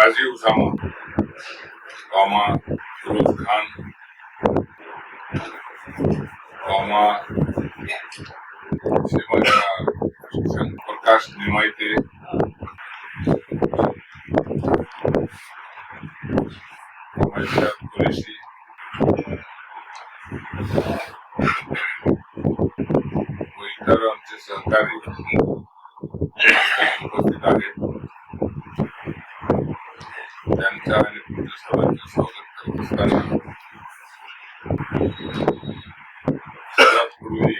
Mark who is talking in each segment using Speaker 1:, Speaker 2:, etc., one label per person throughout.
Speaker 1: राजीव उसामा, फिरोज खान, शिक्षण प्रकाश निमायते, कुरेशी, व इतर आमचे सहकारी उपस्थित आहेत. त्यांच्या आणि तुमच्या सर्वांचे स्वागत करत असताना सर्वात पूर्वी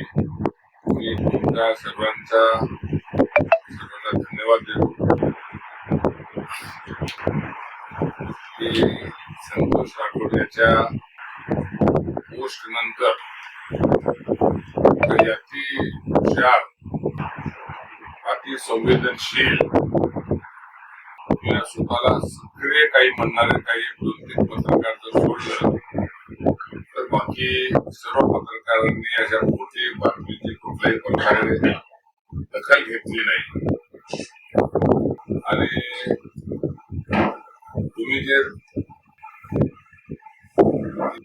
Speaker 1: मी तुमच्या सर्वांना धन्यवाद देतो की संतोष राठोड याच्या पोस्ट नंतर अति हुशार, अति संवेदनशील, स्वतःला सक्रिय काही म्हणणारे काही 2-3 पत्रकार जर सोडलं तर बाकी सर्व पत्रकारांनी अशा मोठी बातमीची कुठल्याही प्रकारे दखल घेतली नाही. आणि तुम्ही जे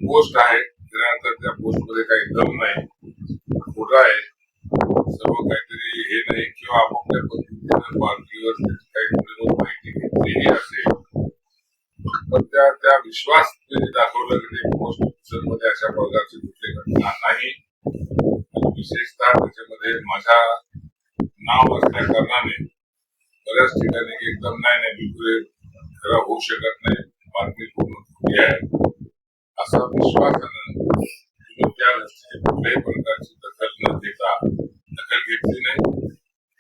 Speaker 1: पोस्ट आहे त्या पोस्ट मध्ये काही दम नाही, खोटं आहे, सर्व काहीतरी हे नाही किंवा आपापल्या पद्धतीने पार्टीवर काही माहिती घेतलेली असेल पण त्या विश्वास दाखवलं की ते पोस्ट मध्ये अशा प्रकारची कुठली घटना नाही. विशेषतः त्याच्यामध्ये माझा नाव असल्या कारणाने बऱ्याच ठिकाणी एकदम नाही बिलकुल खरं होऊ शकत नाही, बातमी पूर्ण खोटी आहे असा विश्वासानं तुम्ही त्या गोष्टीची कुठल्याही प्रकारची दखल न देता दखल घेतली नाही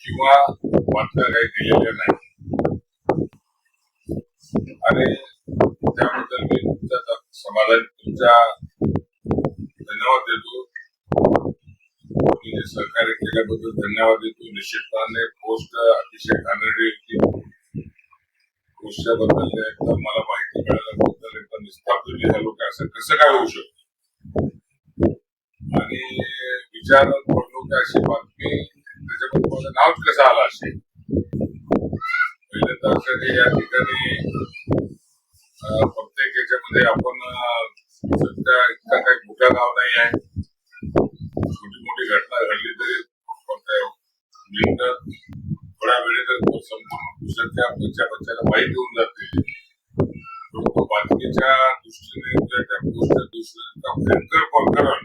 Speaker 1: किंवा बातम्या काही दिलेल्या नाही. आणि त्याबद्दल मी तुमच्या समाधान तुमच्या धन्यवाद देतो. तुम्ही जे सहकार्य केल्याबद्दल धन्यवाद देतो. निश्चितपणे पोस्ट अतिशय घाणेरडी होती. पोस्टच्या बद्दल एकदम मला माहिती मिळाल्याबद्दल एकदम निस्तब्ध झालो की असं कसं काय होऊ शकतं आणि विचारात पडलो की अशी बातमी त्याच्यामध्ये माझं नावच कसं आलं असेल. पहिले तर असं या ठिकाणी प्रत्येक याच्यामध्ये आपण सध्या इतका काही मोठा गाव नाही आहे, छोटी मोठी घटना घडली तरी मिनिटात थोड्या वेळेत संपूर्ण दुसऱ्या पंचाला माहिती होऊन जाते. बातमीच्या दृष्टीने त्या पोस्टच्या दृष्टीने भयंकर प्रकरण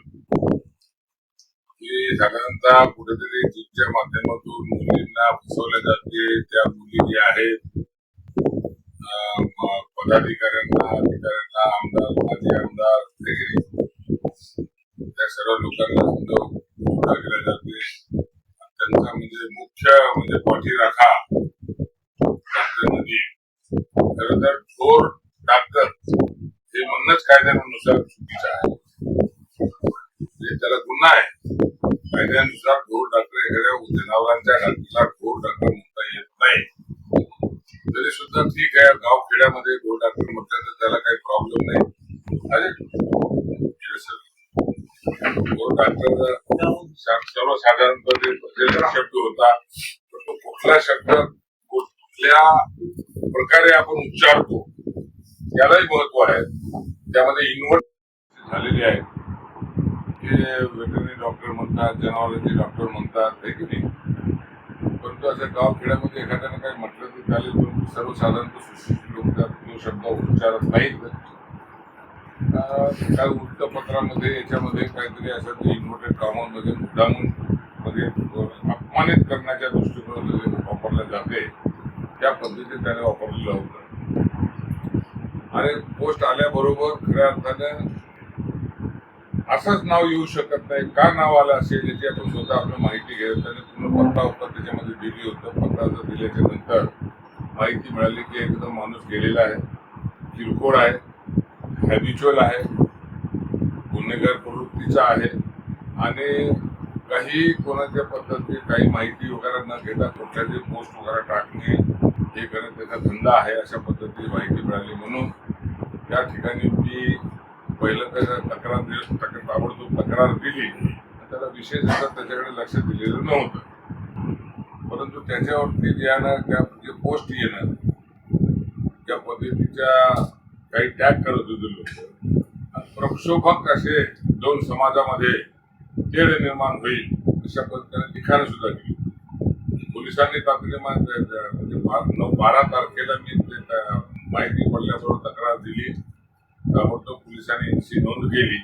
Speaker 1: की साधारणतः कुठेतरी जीपच्या माध्यमातून मुलींना फसवले जाते. त्या मुली जे आहेत पदाधिकाऱ्यांना, अधिकाऱ्यांना, आमदार, माजी आमदार त्या सर्व लोकांना सुद्धा केल्या जाते. त्यांचा म्हणजे मुख्य म्हणजे पाठीराखा डॉक्टर नदी. खरं तर थोर डॉक्टर हे म्हणणंच कायद्यानुसार चुकीचं आहे, त्याला गुन्हा आहे. कायद्यानुसार थोर डॉक्टर एखाद्या जनावरांच्या डॉक्टरला थोर डॉक्टर म्हणता येत नाही. तरी सुद्धा ठीक आहे, गाव खेड्यामध्ये थोर डॉक्टर म्हणतात तर त्याला काही प्रॉब्लेम नाही. अरे थोर डॉक्टर सर्वसाधारणपणे शब्द होता, पण तो कुठला शब्द कुठल्या प्रकारे आपण उच्चारतो यालाही महत्व आहे. त्यामध्ये इन्व्हर्ट झालेली आहे की वेटरनरी डॉक्टर म्हणतात, जनावरांचे डॉक्टर म्हणतात, हे की नाही. परंतु असं गाव खेड्यामध्ये एखाद्यानं काही म्हटलं तर चालेल, पण सर्वसाधारण सुशिक्षित लोक तो शब्द उच्चारत नाहीत. काही वृत्तपत्रामध्ये याच्यामध्ये काहीतरी असं इन्व्हर्टेड कामामध्ये मुद्दामून मध्ये अपमानित करण्याच्या दृष्टिकोनामध्ये वापरल्या जाते, त्या पद्धतीने त्याने वापरलेलं होतं. आणि पोस्ट आल्याबरोबर खऱ्या अर्थानं असंच नाव येऊ शकत नाही. का नाव आलं असेल याची आपण स्वतः आपली माहिती घ्यायला त्याने पूर्ण पत्ता होता त्याच्यामध्ये दिली होतं. पत्ता जर दिल्याच्या नंतर माहिती मिळाली की एकदम माणूस गेलेला आहे, किरकोळ आहे, हॅबिच्युअल आहे, गुन्हेगार प्रवृत्तीचा आहे आणि काही कोणाच्या पद्धती काही माहिती वगैरे न घेता कुठल्याही पोस्ट वगैरे टाकणे हे करणे त्याचा धंदा आहे अशा पद्धतीची माहिती मिळाली. म्हणून त्या ठिकाणी मी पहिलं त्याच्या ताबडतोब तक्रार दिली. त्याला विशेष त्याच्याकडे लक्ष दिलेलं नव्हतं. परंतु त्याच्यावरती जे पोस्ट येणं ज्या पद्धतीच्या काही टॅग करत होते लोक, प्रक्षोभक असे दोन समाजामध्ये तेढ निर्माण होईल अशा पद्धतीने लिखाण सुद्धा केली. पोलिसांनी तातडीने म्हणजे 12 तारखेला मी माहिती पडल्याबरोबर तक्रार दिली. ताबडतोब पोलिसांनी एनसी नोंद केली.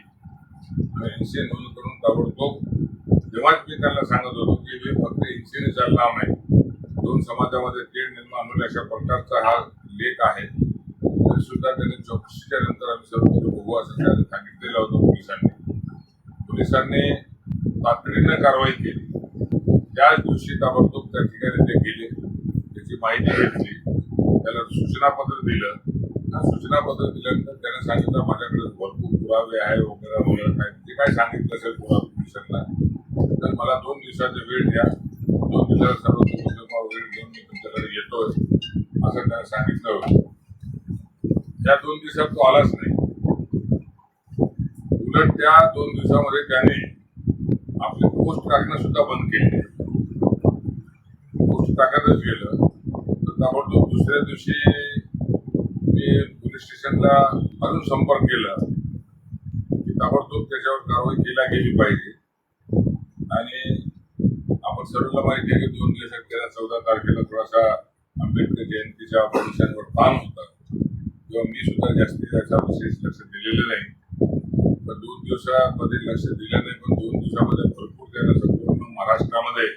Speaker 1: एनसी नोंद करून ताबडतोब तेव्हाच मी त्यांना सांगत होतो की हे फक्त एनसीने चालणार नाही, दोन समाजामध्ये तेढ निर्माण होईल अशा प्रकारचा हा लेख आहे. तरी सुद्धा त्यांनी चौकशीच्या नंतर आम्ही सर्व बघू असं त्यांनी सांगितलेलं होतं पोलिसांनी. पोलिसांनी तातडीनं कारवाई केली. त्याच दिवशी ताबडतोब त्या ठिकाणी ते गेले, त्याची माहिती घेतली, त्याला सूचनापत्र दिलं. सूचनापत्र दिल्यानंतर त्याने सांगितलं माझ्याकडे भरपूर पुरावे आहे वगैरे वगैरे काय जे काय सांगितलं असेल पुरावे पोलिसांना, तर मला 2 दिवसाचा वेळ द्या, 2 दिवसाचा सर्व वेळ घेऊन मी तुमच्याकडे येतोय असं त्याने सांगितलं होतं. त्या 2 दिवसात तो आलाच नाही. उलट त्या 2 दिवसामध्ये त्याने आपले पोस्ट टाकणं सुद्धा बंद केले. पोस्ट टाकतच गेलं. तर ताबडतोब दुसऱ्या दिवशी मी पोलीस स्टेशनला अजून संपर्क केला की ताबडतोब त्याच्यावर कारवाई केल्या गेली पाहिजे. आणि आपण सर्वांना माहिती आहे की 2 दिवसात गेल्या 14 तारखेला थोडासा आंबेडकर जयंतीच्या पोलिसांवर ताण होता किंवा मी सुद्धा जास्तीत याचा विशेष लक्ष दिलेलं नाही. पण 2 दिवसामध्ये लक्ष दिलं नाही, पण 2 दिवसामध्ये भरपूर त्यानं संपूर्ण महाराष्ट्रामध्ये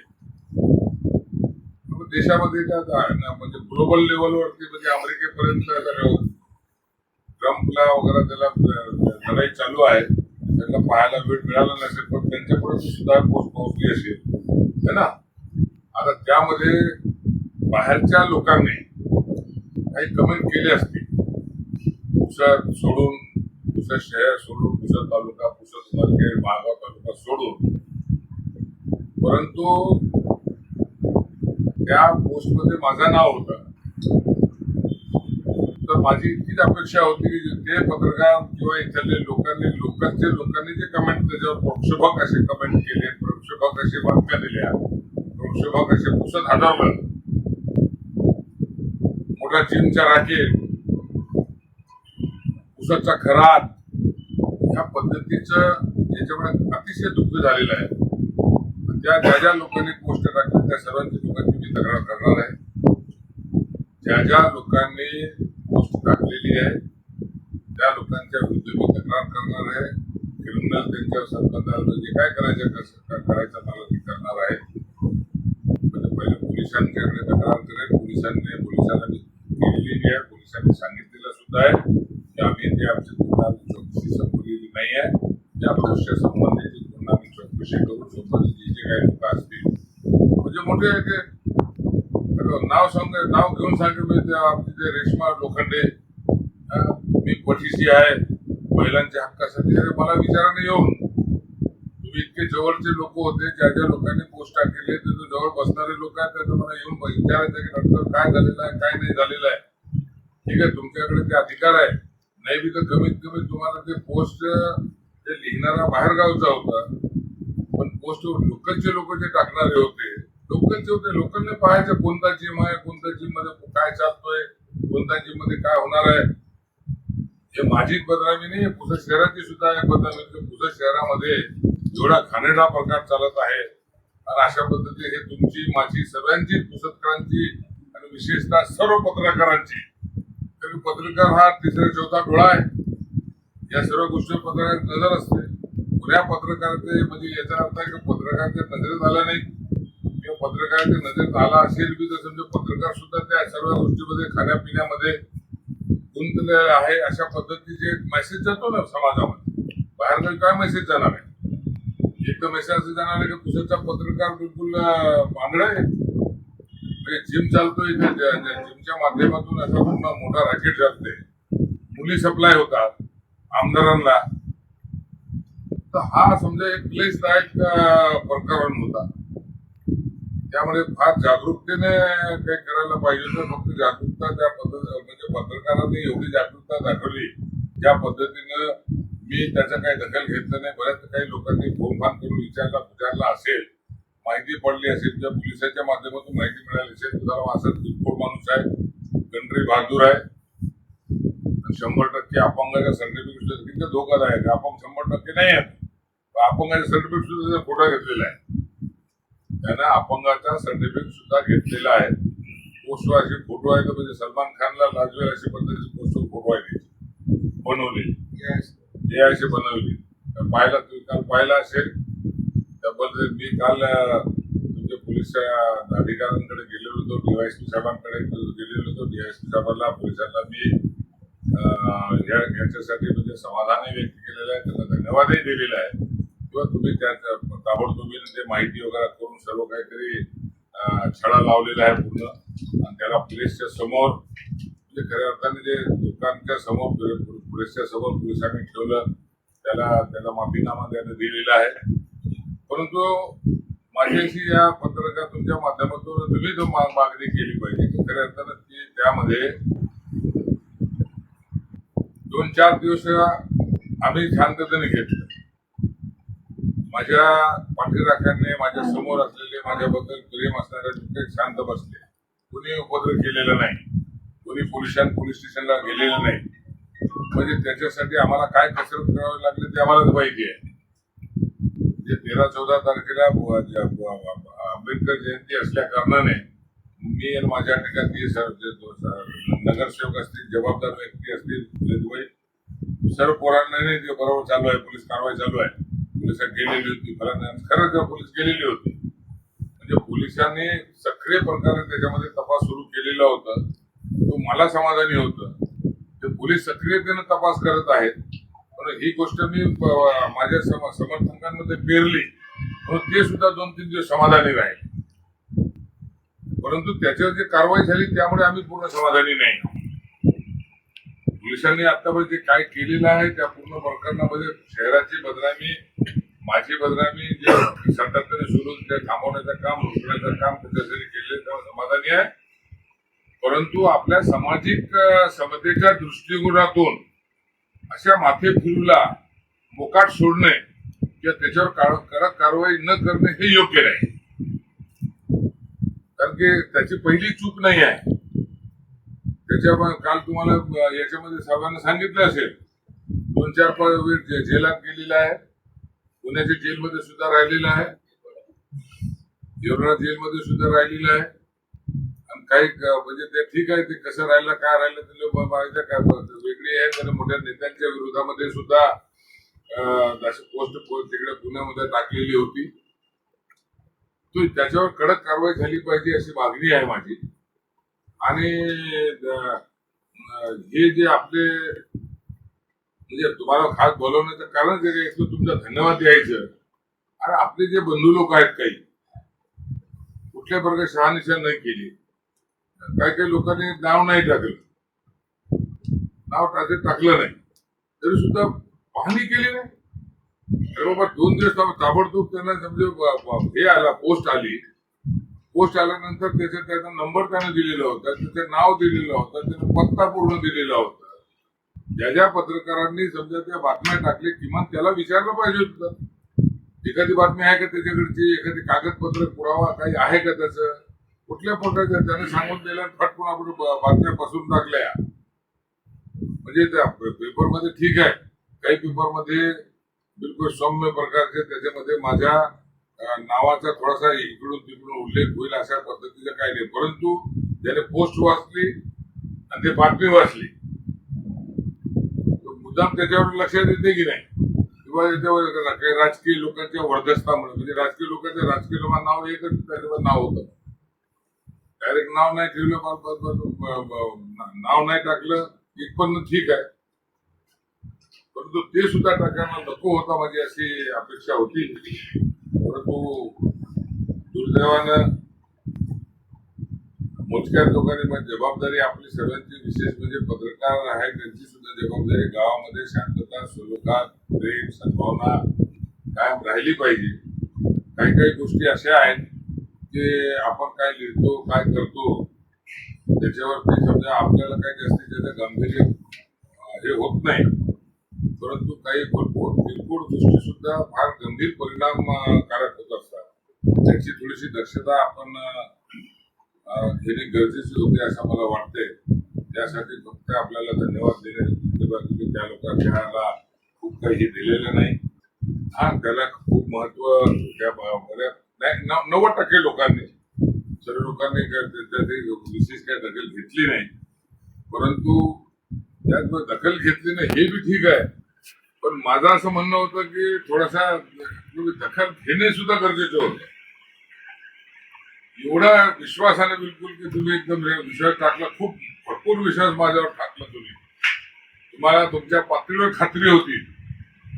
Speaker 1: देशामध्ये म्हणजे ग्लोबल लेवलवरती म्हणजे अमेरिकेपर्यंत ट्रम्पला वगैरे त्याला लढाई चालू आहे. त्यांना पाहायला वेळ मिळाला नसेल, पण त्यांच्यापर्यंत सुद्धा पोस्ट पोहोचली असेल है ना. आता त्यामध्ये बाहेरच्या लोकांनी काही कमेंट केली असतील, पुसद सोडून, पुसद शहर सोडून, पुसद तालुका, पुसद मार्केट, महागाव तालुका सोडून, परंतु त्या पोस्टमध्ये माझं नाव होतं. तर माझी इतकीच अपेक्षा होती की ते पत्रकार किंवा इथले लोकांनी जे कमेंट त्याच्यावर प्रक्षोभक असे कमेंट केले, प्रक्षोभक असे बातम्या दिल्या, प्रक्षोभक असे पुसत हादरलं, मोठा जिमच्या राखेत, पुसतचा खरात, ह्या पद्धतीचं याच्यामुळे अतिशय दुःख झालेलं आहे. ज्या ज्या लोकांनी पोस्ट टाकली त्या सर्वांची लोकांची मी तक्रार करणार आहे. ज्या लोकांनी पोस्ट टाकलेली आहे त्या लोकांच्या विरुद्ध मी तक्रार करणार आहे. क्रिमिनल त्यांच्यावर संबंधात जे काय करायचं मला ते करणार आहे. म्हणजे पहिले पोलिसांच्याकडे तक्रार करेल. पोलिसांना मी केलेली आहे, पोलिसांनी सांगितलेलं सुद्धा आहे की आम्ही जे आमची पूर्ण चौकशी संपलेली नाही आहे, त्या गोष्टी संबंधित पूर्ण आम्ही चौकशी करू. संबंधित जे काही लोक असतील म्हणजे मोठे नाव घेऊन सांगितलं आपली ते रेश्मा लोखंडे, मी पठीशी आहे महिलांच्या हक्कासाठी. अरे मला विचाराने येऊन तुम्ही इतके जवळचे लोक होते, ज्या लोकांनी पोस्ट टाकलेले ते जवळ बसणारे लोक आहेत, त्यांना मला येऊन विचारायचं की डॉक्टर काय झालेलं आहे, काय नाही झालेलं आहे. ठीक आहे, तुमच्याकडे ते अधिकार आहे, नाही बी तर कमीत कमी तुम्हाला ते पोस्ट ते लिहिणारा बाहेरगावचा होता, पण पोस्ट लोकलचे लोक जे टाकणारे होते लोकांनी पाहायचं कोणता जिम आहे, कोणत्या जिम मध्ये काय चालतोय, कोणत्या जिम मध्ये काय होणार आहे. हे माझी बदनामी नाही, पुसद शहराची सुद्धा आहे बदनामी. पुसद शहरामध्ये एवढा घाणेरडा प्रकार चालत आहे आणि अशा पद्धतीने हे तुमची माझी सर्वांची पुसदकरांची आणि विशेषतः सर्व पत्रकारांची, तरी पत्रकार हा 3-4 डोळा आहे. या सर्व गोष्टी पत्रकार नजर असते. पुऱ्या पत्रकाराचे म्हणजे याचा अर्थ आहे की पत्रकाराच्या नजरेत आला नाही किंवा पत्रकाराच्या नजरेत आला असेल बी तर समजा पत्रकार सुद्धा त्या सर्व गोष्टीमध्ये खाण्यापिण्यामध्ये गुंतलेला आहे. अशा पद्धतीचे मेसेज जातो ना समाजामध्ये. बाहेर काय मेसेज जाणार आहे? एक तर मेसेज असं जाणार आहे की पुसदचा पत्रकार बिलकुल बांगडा आहे. म्हणजे जिम चालतो इथे, जिमच्या माध्यमातून असा पूर्ण मोठा रॅकेट चालते, मुली सप्लाय होतात आमदारांना. तर हा समजा एक क्लेशदायक प्रकरण होता. त्यामुळे फार जागरूकतेने काही करायला पाहिजे होतं. फक्त जागरूकता त्या पद्धती म्हणजे पत्रकारांनी एवढी जागरूकता दाखवली ज्या पद्धतीनं मी त्याचा काही दखल घेतलं नाही. बऱ्याच काही लोकांनी फोन करून विचारला असेल, माहिती पडली असेल, त्या पोलिसांच्या माध्यमातून माहिती मिळाली असेल, तुझा असं दिलखोर माणूस आहे, गणरी बहादूर आहे, 100% अपंगाच्या सर्टिफिकेट सुद्धा किती धोकादायक आहे. अपंग 100% नाही आहेत, अपंगाचे सर्टिफिकेट सुद्धा खोटा घेतलेला आहे. त्यानं अपंगाचा सर्टिफिकेट सुद्धा घेतलेला आहे. पोस्टवर असे फोटो आहेत म्हणजे सलमान खानला लाजवेल अशी पद्धतीचे पोस्टर फोटो आहे बनवले, हे असे बनवले. पाहिला तुम्ही काल पाहिला असेल त्याबद्दल. मी काल तुमच्या पोलीस अधिकाऱ्यांकडे गेलेलो होतो, DYSP साहेबांकडे गेलेलो होतो. DYSP साहेबांना पोलिसांना मी याच्यासाठी म्हणजे समाधानही व्यक्त केलेलं आहे, त्यांना धन्यवादही दिलेला आहे. किंवा तुम्ही त्या ताबडतोबीने ते माहिती वगैरे करून सर्व काहीतरी छडा लावलेला आहे पूर्ण, आणि त्याला प्रेसच्या समोर म्हणजे खऱ्या अर्थाने जे लोकांच्या समोर प्रेसच्या समोर पोलिसांनी ठेवलं, त्याला माफीनामा त्याने दिलेला आहे. परंतु माझी अशी या पत्रकार तुमच्या माध्यमातून तुम्ही तो मागणी केली पाहिजे की खऱ्या अर्थानं ती त्यामध्ये 2-4 दिवस आम्ही शांततेने घेतलं. माझ्या पाठीराख्यांनी माझ्या समोर असलेले माझ्याबद्दल प्रेम असणारे लोक शांत बसले. कोणी उपद्रव केलेला नाही, कोणी पोलीस स्टेशनला गेलेलं नाही. म्हणजे त्याच्यासाठी आम्हाला काय कसरत करावी लागली ते आम्हालाच माहिती आहे. म्हणजे 13-14 तारखेला आंबेडकर जयंती असल्या कारणाने मी आणि माझ्या ठिकाणी नगरसेवक असतील, जबाबदार व्यक्ती असतील, सर्व पोरांना ते बरोबर चालू आहे, पोलीस कारवाई चालू आहे. पोलिस गेलेली होती, खरंच पोलीस गेलेली होती. म्हणजे पोलिसांनी सक्रिय प्रकारे त्याच्यामध्ये तपास सुरू केलेला होता. तो मला समाधानी होतं. ते पोलीस सक्रियतेने तपास करत आहेत. पण ही गोष्ट मी माझ्या समर्थकांमध्ये पेरली, म्हणून ते सुद्धा 2-3 दिवस समाधानी राहील. परंतु त्याच्यावर जी कारवाई झाली त्यामुळे आम्ही पूर्ण समाधानी नाही. पोलिसांनी आतापर्यंत जे काय केलेलं आहे त्या पूर्ण प्रकरणामध्ये शहराची बदनामी, माझी बदनामी जे सातत्याने सुरू ते थांबवण्याचं काम, रोखण्याचं काम त्याच्यासाठी केले त्यावर समाधानी आहे. परंतु आपल्या सामाजिक समतेच्या दृष्टिकोनातून अशा माथे फिरूला मोकाट सोडणे किंवा त्याच्यावर कडक कारवाई न करणे हे योग्य नाही. कारण की त्याची पहिली चूक नाही आहे. त्याच्या काल तुम्हाला याच्यामध्ये सर्वांना सांगितलं असेल 2-4 वेळ जेलात गेलेला आहे. पुण्याच्या जेलमध्ये सुद्धा राहिलेला आहे, येवला जेलमध्ये सुद्धा राहिलेला आहे. आणि काही म्हणजे ते ठीक आहे, ते कसं राहिलं काय राहिलं काय वेगळी आहे. त्याने मोठ्या नेत्यांच्या विरोधामध्ये सुद्धा पोस्ट तिकडे पुण्यामध्ये टाकलेली होती. तो त्याच्यावर कडक कारवाई झाली पाहिजे अशी मागणी आहे माझी. आणि हे जे आपले म्हणजे तुम्हाला खास बोलवण्याचं कारण जे एक तुमचा धन्यवाद द्यायचं. आणि आपले जे बंधू लोक आहेत काही कुठल्या प्रकारे शहानिशा नाही केली. काही लोकांनी नाव नाही टाकलं, नाव टाकलं नाही तरी सुद्धा पाहणी केली नाही. अरे बाबा 2 दिवस ताबडतोब त्यांना समजे हे आला, पोस्ट आली. पोस्ट आल्यानंतर त्याचा नंबर त्याने दिलेला होता, त्याचं नाव दिलेलं होतं, त्याचा पत्ता पूर्ण दिलेला होता. ज्या पत्रकारांनी समजा त्या बातम्या टाकल्या किमान त्याला विचारलं पाहिजे होतं. एखादी बातमी आहे का त्याच्याकडची, एखादी कागदपत्र पुरावा काही आहे का त्याचं, कुठल्या प्रकारचं त्याने सांगून दिलं फटकून आपण बातम्या पसरून टाकल्या. म्हणजे त्या पेपरमध्ये ठीक आहे, काही पेपरमध्ये बिलकुल सौम्य प्रकारचे त्याच्यामध्ये माझ्या नावाचा थोडासा इकडून तिकडून उल्लेख होईल अशा पद्धतीचं काही नाही. परंतु त्याने पोस्ट वाचली आणि ते बातमी वाचली, मुद्दाम त्याच्यावर लक्ष देते की नाही. किंवा त्याच्यावर काही राजकीय लोकांच्या वर्धस्तामुळे म्हणजे राजकीय लोकांना नाव एकच त्याच्यावर नाव होतं. डायरेक्ट नाव नाही ठेवलं, नाव नाही टाकलं इथपर्यंत ठीक आहे. परंतु ते सुद्धा टाकायला नको होता माझी अशी अपेक्षा होती. परंतु दुर्दैवानं मोजक्याच लोकांनी जबाबदारी आपली सर्वांची, विशेष म्हणजे पत्रकार आहे त्यांची सुद्धा जबाबदारी गावामध्ये शांतता, सुलोकात, प्रेम, सद्भावना कायम राहिली पाहिजे. काही गोष्टी अशा आहेत की आपण काय लिहितो काय करतो त्याच्यावरती समजा आपल्याला काही जास्तीत जास्त गांभीर्य हे होत नाही. परंतु काही किरकोळ गोष्टी सुद्धा फार गंभीर परिणामकारक होत असतात. त्याची थोडीशी दक्षता आपण घेणे गरजेचे होते असं मला वाटते. त्यासाठी फक्त आपल्याला धन्यवाद देणे त्या लोकांना खूप काही दिलेलं नाही. हा त्याला खूप महत्व त्या नाही 90% लोकांनी सर्व लोकांनी विशेष काही दखल घेतली नाही. परंतु त्यात दखल घेतली नाही हे बी ठीक आहे, पण माझं असं म्हणणं होतं की थोडासा दखल घेणे सुद्धा गरजेचं होतं. एवढा विश्वासाने बिलकुल की तुम्ही एकदम विश्वास टाकला, खूप भरपूर विश्वास माझ्यावर टाकला तुम्हाला तुमच्या पातळीवर खात्री होती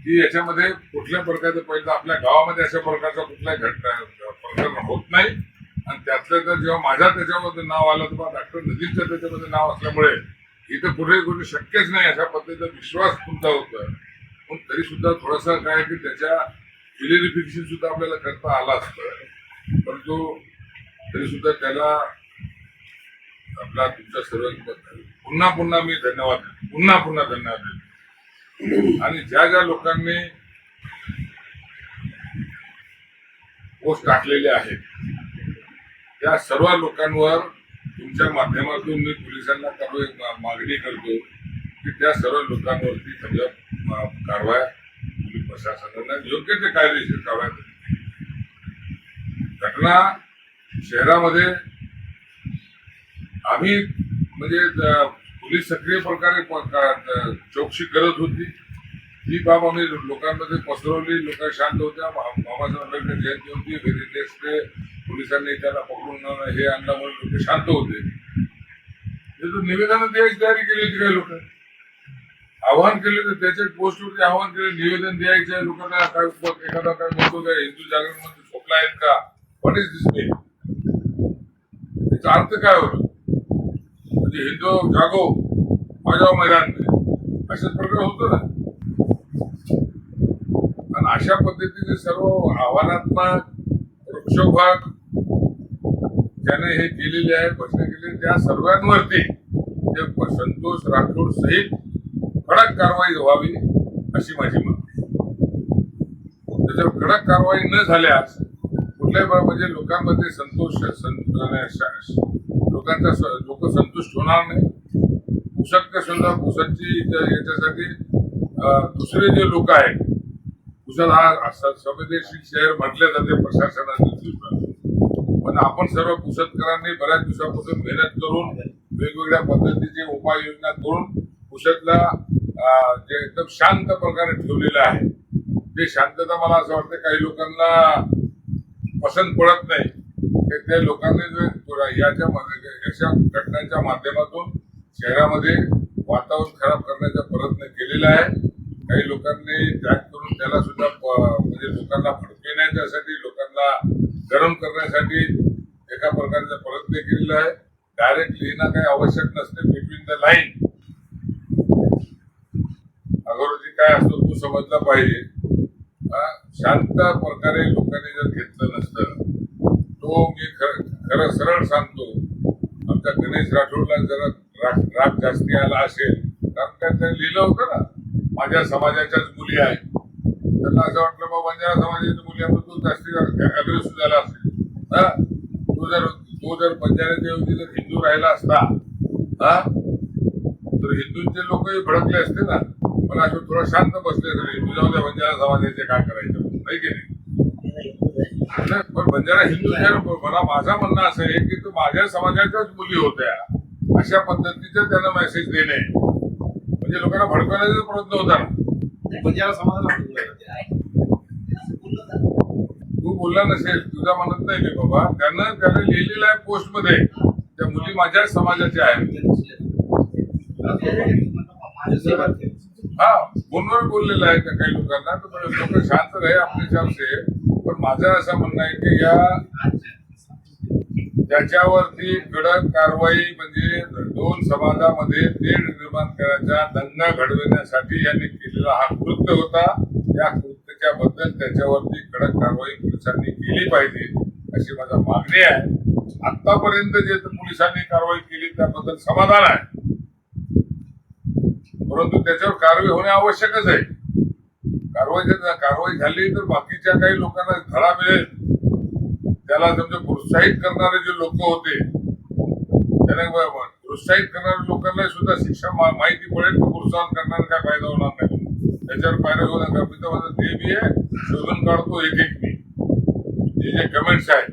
Speaker 1: की याच्यामध्ये कुठल्या प्रकारचं पहिलं आपल्या गावामध्ये अशा प्रकारचा कुठलाही प्रकार होत नाही. आणि त्यातलं तर जेव्हा माझ्या त्याच्यामध्ये नाव आलं तेव्हा डॉक्टर नदीमचं त्याच्यामध्ये नाव असल्यामुळे इथं कुठे शक्यच नाही अशा पद्धतीचा विश्वास तुमचा होता. पण तरी सुद्धा थोडासा काय की त्याच्या क्लिअरिफिकेशन सुद्धा आपल्याला करता आला असतं, परंतु तरी सुद्धा त्याला आपला तुमच्या सर्वांबद्दल पुन्हा मी धन्यवाद देतो, पुन्हा धन्यवाद देतो. आणि ज्या लोकांनी पोस्ट टाकलेले आहेत त्या सर्व लोकांवर तुमच्या माध्यमातून मी पोलिसांना मागणी करतो की त्या सर्व लोकांवरती सगळ्या कारवाया पोलीस प्रशासनाने योग्य ते कायदेशीर कारवाया घटना शहरामध्ये आम्ही म्हणजे पोलीस सक्रिय प्रकारे चौकशी करत होती. ही बाब आम्ही लोकांमध्ये पसरवली, लोक शांत होत्या. बाबासाहेब आंबेडकर जयंती होती, नेक्स्ट डे पोलिसांनी त्याला पकडून हे आणल्यामुळे लोक शांत होते. निवेदन द्यायची तयारी केली होती काही लोक, आव्हान केले तर त्याच्या पोस्टवरती आव्हान केले निवेदन द्यायचे लोकांना. काय एखादा काय म्हणतो काय हिंदू जागरण मध्ये झोपला आहेत का, व्हॉट इज दिस मीन, त्याचा अर्थ काय होतो? म्हणजे हिंदू जागो माझ्या मैदान में अशाच प्रकार होतो ना. आणि अशा पद्धतीने सर्व आव्हानात्मक वृक्षोभाग ज्याने हे केलेले आहे, भाषण केले, त्या सर्वांवरती संतोष राठोड सहित कडक कारवाई व्हावी अशी माझी मागणी. त्याच्यावर कडक कारवाई न झाल्यास कुठल्याही म्हणजे लोकांमध्ये लोक संतुष्ट होणार नाही. पुसदची याच्यासाठी दुसरे जे लोक आहेत, पुसद हा संवेदनशील शहर म्हटले जाते प्रशासनाच्या, पण आपण सर्व पुसदकरांनी बऱ्याच दिवसापासून मेहनत करून वेगवेगळ्या पद्धतीचे उपाययोजना करून पुसदला जे एकदम शांत प्रकारे ठेवलेलं आहे. ते शांतता मला असं वाटतं काही लोकांना पसंत पडत नाही. त्या लोकांनी अशा घटनांच्या माध्यमातून शहरामध्ये वातावरण खराब करण्याचा प्रयत्न केलेला आहे. काही लोकांनी त्याग करून त्याला सुद्धा म्हणजे लोकांना भडकविण्यासाठी, लोकांना गरम करण्यासाठी एका प्रकारचा प्रयत्न केलेला आहे. डायरेक्ट लिहिणं काही आवश्यक नसते, बिटवीन द लाईन अगोदरची काय असतो तू समजला पाहिजे. शांत प्रकारे लोकांनी जर घेतलं नसतं, तो मी खरं सरळ सांगतो, आमच्या गणेश राठोडला जरा राग जास्ती आला असेल, कारण त्यात लिहिलं होतं ना माझ्या समाजाच्याच मुली आहेत. त्यांना असं वाटलं बाबा माझ्या समाजाच्या मुली तू जास्ती अग्रेसिव्ह झाला असेल. तो जर बंजाऱ्याच्या ऐवजी जर हिंदू राहिला असता तर हिंदूंचे लोकही भडकले असते ना. पण असं थोडं शांत बसले तर हिंदू जाऊ द्या, बंजारा समाजाचे काय करायचं नाही की नाही. पण बंजारा हिंदू मला माझा म्हणणं असं आहे की तो माझ्या समाजाच्याच मुली होत्या अशा पद्धतीचं त्यांना मेसेज देणे म्हणजे लोकांना भडकवण्याचा प्रयत्न होता ना.
Speaker 2: बंजारा समाजाला
Speaker 1: तू बोलला नसेल, तुझा म्हणत नाही मी बाबा. त्याने लिहिलेलं आहे पोस्ट मध्ये त्या मुली माझ्याच समाजाच्या आहेत. हा फोनवर बोललेलं आहे त्या काही लोकांना. तर लोक शांत राहे आपल्या हिसाब से. पण माझं असं म्हणणं आहे की त्याच्यावरती कडक कारवाई म्हणजे दोन समाजामध्ये तेढ निर्माण करायचा, दंगा घडविण्यासाठी यांनी केलेला हा कृत्य होता. या कृत्याच्या बद्दल त्याच्यावरती कडक कारवाई पोलिसांनी केली पाहिजे अशी माझी मागणी आहे. आतापर्यंत जे पोलिसांनी कारवाई केली त्याबद्दल समाधान आहे, परंतु त्याच्यावर कारवाई होणे आवश्यकच आहे. कारवाई झाली तर बाकीच्या काही लोकांना धडा मिळेल. त्याला समजा प्रोत्साहित करणारे जे लोक होते त्याने प्रोत्साहित करणाऱ्या लोकांना सुद्धा शिक्षा माहिती पडेल तर प्रोत्साहन करणारा काय फायदा होणार नाही. त्याच्यावर पायऱ्या होणार का मी तर माझं ते बी आहे शोधून काढतो एक एक मी जे कमेंट्स आहेत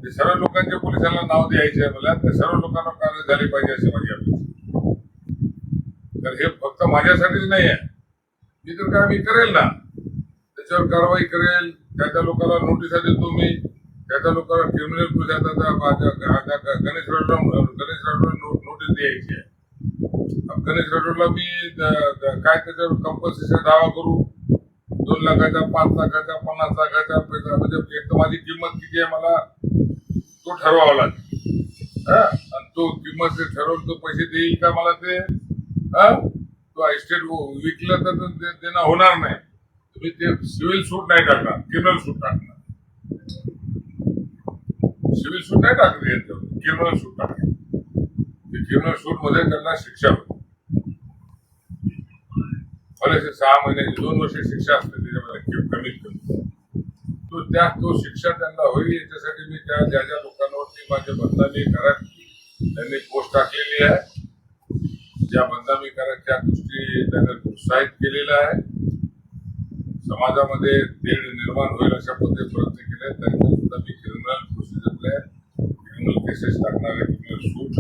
Speaker 1: ते सर्व लोकांच्या पोलिसांना नाव द्यायचे आहे मला त्या सर्व लोकांना कारवाई झाली पाहिजे अशी माझी अपेक्षा. तर हे फक्त माझ्यासाठीच नाही आहे मी तर काय मी करेल ना त्याच्यावर कारवाई करेल त्या लोकांना नोटिसा देतो मी त्या लोकांना क्रिमिनल गणेश राठोड नोटीस द्यायची आहे. गणेश राठोडला मी काय त्याच्यावर कंपल्सेशन दावा करू 2 लाखाचा 5 लाखाचा 50 लाखाचा पैसा म्हणजे एक तर माझी किंमत किती आहे मला तो ठरवावा लागेल आणि तो किंमत ठरवून तो पैसे देईल का मला ते तो इस्टेट विकलं तर देणं होणार नाही. तुम्ही ते सिव्हिल सूट नाही टाकणार क्रिमिनल सूट टाकणार. सिव्हिल सूट नाही टाकली यांच्यावर क्रिमिनल सूट टाकली. क्रिमिनल सूट मध्ये त्यांना शिक्षा होती भले 6 महिन्याची 2 वर्ष शिक्षा असते त्याच्यामध्ये कमीत कमी तो शिक्षा त्यांना होईल याच्यासाठी मी ज्या ज्या लोकांवरती माझ्या बदनामी करत त्यांनी पोस्ट टाकलेली आहे ज्या बदनामी करायच्या गोष्टी त्यांना प्रोत्साहित केलेला आहे समाजामध्ये तेढ निर्माण होईल अशा पद्धतीने प्रयत्न केले त्यांना सुद्धा मी क्रिमिनल प्रोसिजरला क्रिमिनल केसेस टाकणारे क्रिमिनल सूट